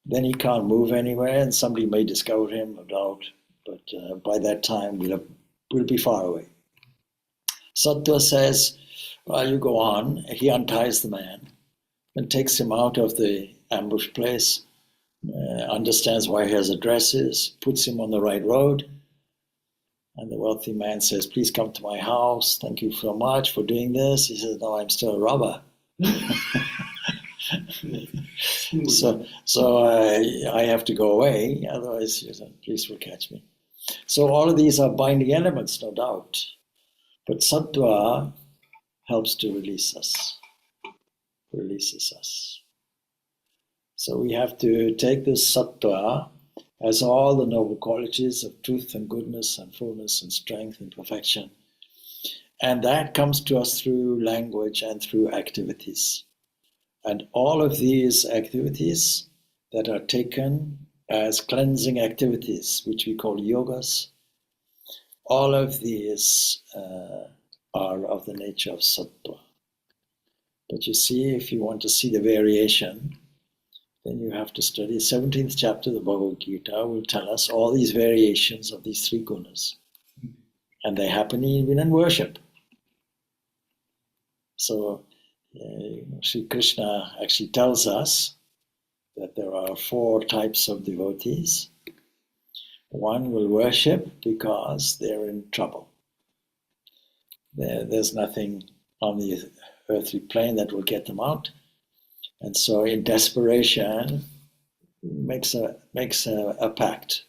Speaker 1: Then he can't move anywhere, and somebody may discover him, no doubt. But by that time, we'll be far away. Sattva says, well, you go on. He unties the man and takes him out of the ambush place, understands where his address is, puts him on the right road, And the wealthy man says, please come to my house. Thank you so much for doing this. He says, no, I'm still a robber. So I have to go away. Otherwise, the police will catch me. So all of these are binding elements, no doubt. But sattva helps to releases us. So we have to take this sattva as all the noble qualities of truth and goodness and fullness and strength and perfection. And that comes to us through language and through activities. And all of these activities that are taken as cleansing activities, which we call yogas, all of these are of the nature of sattva. But you see, if you want to see the variation, then you have to study 17th chapter of the Bhagavad Gita will tell us all these variations of these three gunas. And they happen even in worship. So Sri Krishna actually tells us that there are 4 types of devotees. One will worship because they're in trouble. There's nothing on the earthly plane that will get them out. And so in desperation, makes a pact.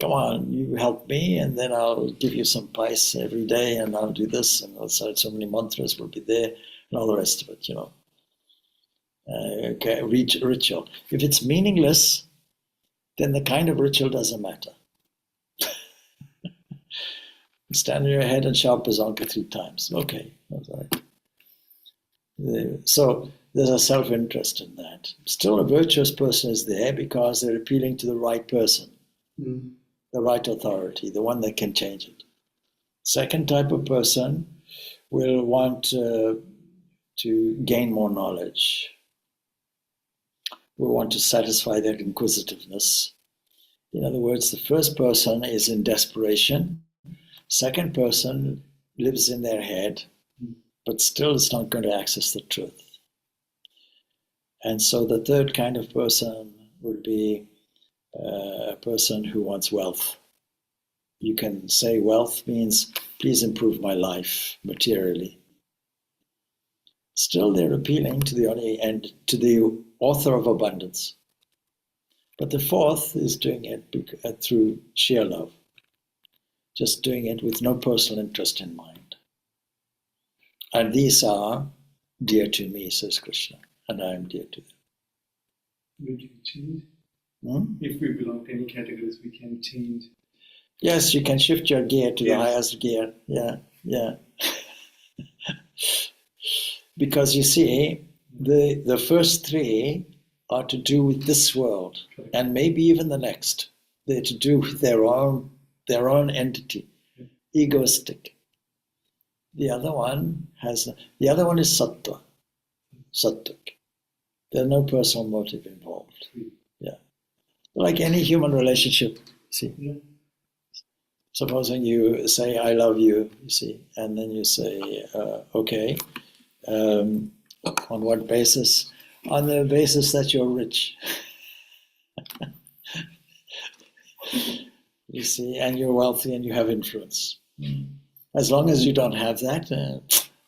Speaker 1: Come on, you help me, and then I'll give you some pice every day, and I'll do this, and also so many mantras will be there, and all the rest of it, Okay, ritual. If it's meaningless, then the kind of ritual doesn't matter. Stand on your head and shout Bazanka 3 times. Okay, that's all right. So there's a self-interest in that. Still, a virtuous person is there because they're appealing to the right person, the right authority, the one that can change it. Second type of person will want to gain more knowledge. We want to satisfy their inquisitiveness. In other words, the first person is in desperation. Second person lives in their head, but still is not going to access the truth. And so the third kind of person would be a person who wants wealth. You can say wealth means, please improve my life materially. Still, they're appealing to the author of abundance. But the fourth is doing it through sheer love, just doing it with no personal interest in mind. And these are dear to me, says Krishna, and I am dear to them.
Speaker 3: We can change. If we belong to any categories, we can change.
Speaker 1: Yes, you can shift your gear to the highest gear. Yeah. Because you see, the first 3 are to do with this world, and maybe even the next. They're to do with their own entity, egoistic. The other one is sattva, sattvic. There's no personal motive involved. Yeah, like any human relationship. See, supposing you say "I love you," you see, and then you say, "Okay." On what basis? On the basis that you're rich. You see, and you're wealthy and you have influence. As long as you don't have that,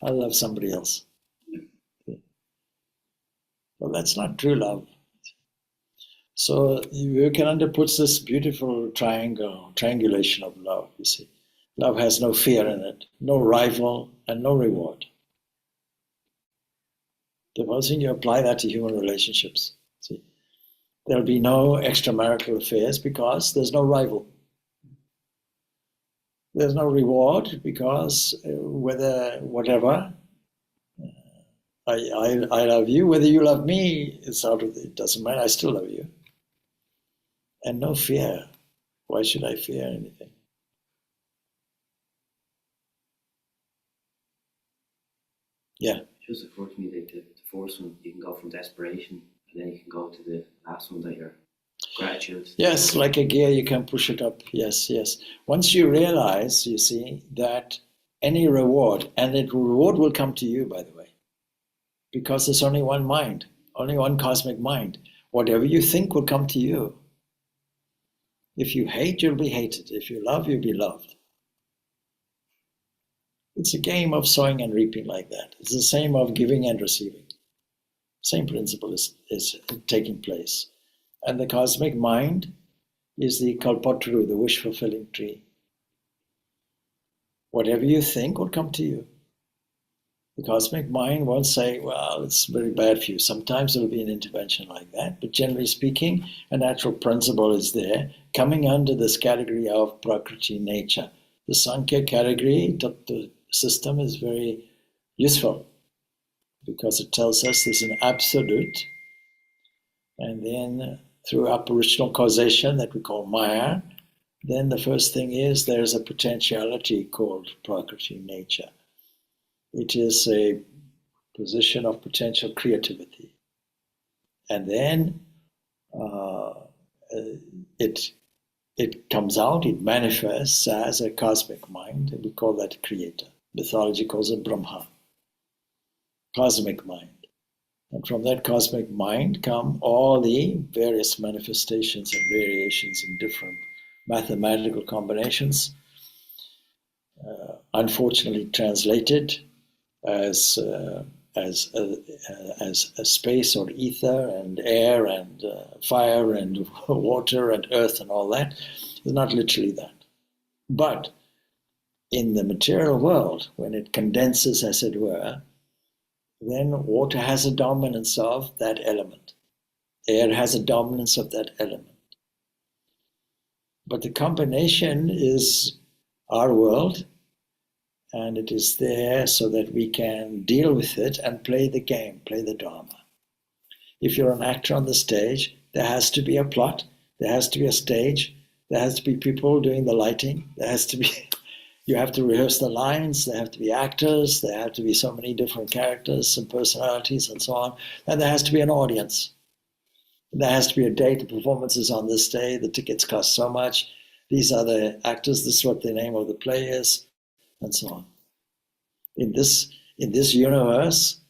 Speaker 1: I'll love somebody else. Well, that's not true love. So Vivekananda puts this beautiful triangulation of love, you see. Love has no fear in it, no rival, and no reward. Supposing you apply that to human relationships, see, there'll be no extramarital affairs because there's no rival. There's no reward because whatever, I love you, whether you love me, it doesn't matter, I still love you. And no fear. Why should I fear anything? Yeah.
Speaker 4: It just occurred to me that the first one, you can go from desperation, and then you can go to the last one that you're gratitude.
Speaker 1: Yes, like a gear, you can push it up. Yes. Once you realize, you see, that any reward, and the reward will come to you, by the way, because there's only one mind, only one cosmic mind. Whatever you think will come to you. If you hate, you'll be hated. If you love, you'll be loved. It's a game of sowing and reaping like that. It's the same of giving and receiving. Same principle is taking place. And the cosmic mind is the kalpataru, the wish-fulfilling tree. Whatever you think will come to you. The cosmic mind won't say, well, it's very bad for you. Sometimes there'll be an intervention like that. But generally speaking, a natural principle is there, coming under this category of prakriti, nature. The Sankhya category, the system is very useful because it tells us there's an absolute, and then through apparitional causation that we call Maya, then the first thing is there's a potentiality called prakriti, nature. It is a position of potential creativity. And then it comes out, it manifests as a cosmic mind, and we call that creator. Mythology calls it Brahma, cosmic mind. And from that cosmic mind come all the various manifestations and variations in different mathematical combinations, unfortunately translated as space or ether and air and fire and water and earth and all that. It's not literally that. But in the material world, when it condenses, as it were, then water has a dominance of that element. Air has a dominance of that element. But the combination is our world, and it is there so that we can deal with it and play the game, play the drama. If you're an actor on the stage, there has to be a plot, there has to be a stage, there has to be people doing the lighting, there has to be, you have to rehearse the lines, there have to be actors, there have to be so many different characters and personalities and so on, and there has to be an audience. There has to be a date, the performance is on this day, the tickets cost so much, these are the actors, this is what the name of the play is, and so on. In this universe,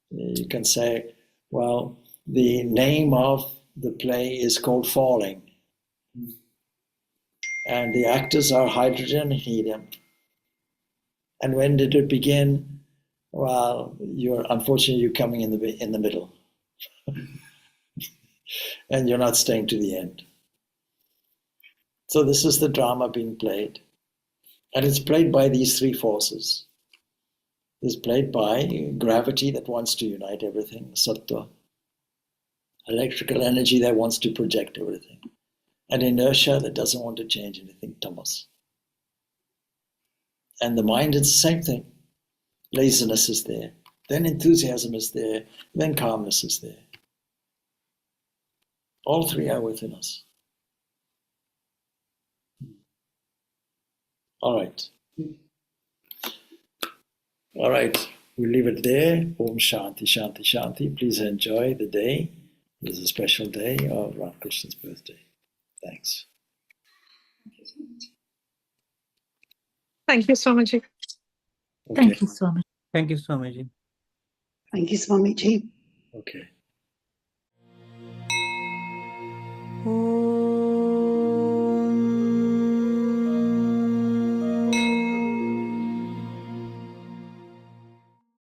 Speaker 1: you can say, well, the name of the play is called Falling. And the actors are hydrogen and helium. And when did it begin? Well, unfortunately, you're coming in the middle. And you're not staying to the end. So this is the drama being played. And it's played by these three forces. It's played by gravity that wants to unite everything, sattva, electrical energy that wants to project everything, and inertia that doesn't want to change anything, tamas. And the mind is the same thing. Laziness is there, then enthusiasm is there, then calmness is there. All three are within us. All right. All right, we'll leave it there. Om Shanti, Shanti, Shanti. Please enjoy the day. It is a special day of Ramakrishna's birthday. Thanks.
Speaker 2: Thank you so much.
Speaker 5: Thank you so much.
Speaker 1: Okay.
Speaker 6: Thank you so much.
Speaker 7: Thank you, Swamiji.
Speaker 6: Thank you, Swamiji.
Speaker 1: Okay.
Speaker 7: Oh.